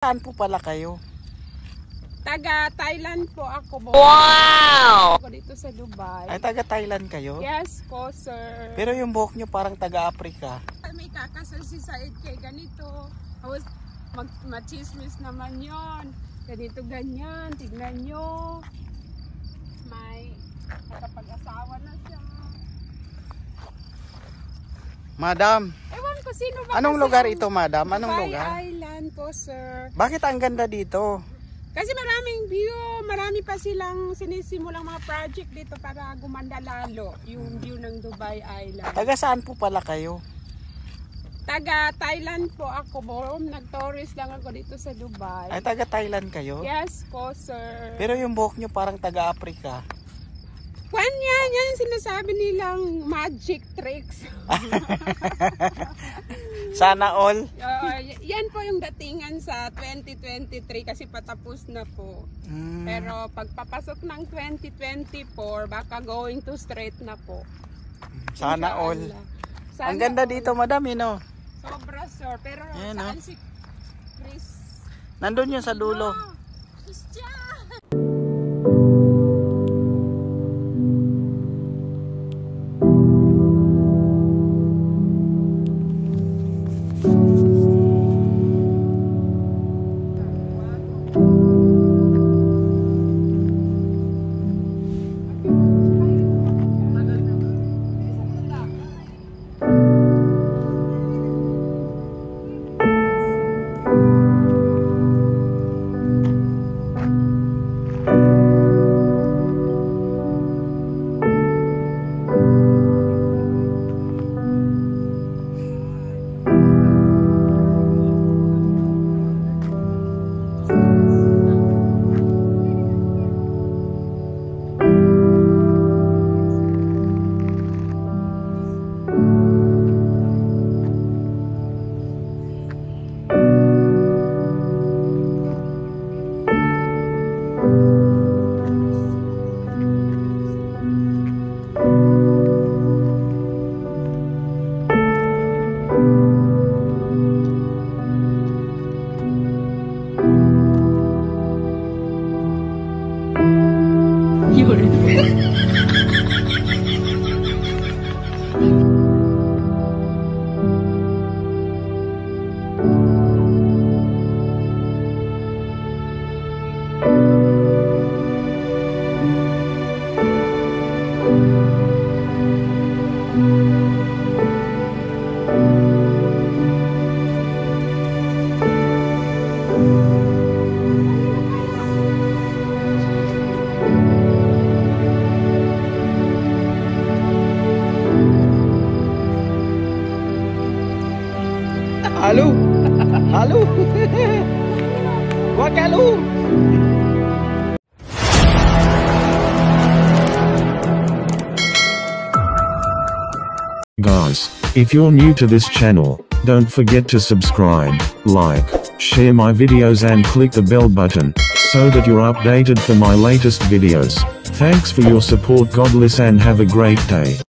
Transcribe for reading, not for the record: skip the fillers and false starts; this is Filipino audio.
Saan po pala kayo? Taga Thailand po ako. Wow! Ako dito sa Dubai. Ay, taga Thailand kayo? Yes po, sir. Pero yung buhok nyo parang taga Africa. May kakasal si Said kay ganito. Tapos machismis naman yon. Ganito ganyan. Tignan nyo. May nakapag-asawa na siya. Madam, Ewan ko sino ba anong kasi lugar ang ito, madam? Anong Dubai lugar? Island po, sir. Bakit ang ganda dito? Kasi maraming view, marami pa silang sinisimulang mga project dito para gumanda lalo yung view ng Dubai Island. Taga saan po pala kayo? Taga Thailand po ako, nag-tourist lang ako dito sa Dubai. Ay, taga Thailand kayo? Yes po, sir. Pero yung buhok nyo parang taga Africa. Yan yung sinasabi nilang magic tricks. Sana all? Yan po yung datingan sa 2023 kasi patapos na po. Pero pagpapasok ng 2024, baka going to straight na po. Sana all. Sana Ang ganda all. dito, madam, no? Sobra, sir. Pero Ayan, saan si Chris? Nandun yun sa dulo. Christian! Halo! Halo! Wag halo! Guys, if you're new to this channel, don't forget to subscribe, like, share my videos and click the bell button, so that you're updated for my latest videos. Thanks for your support. God bless and have a great day.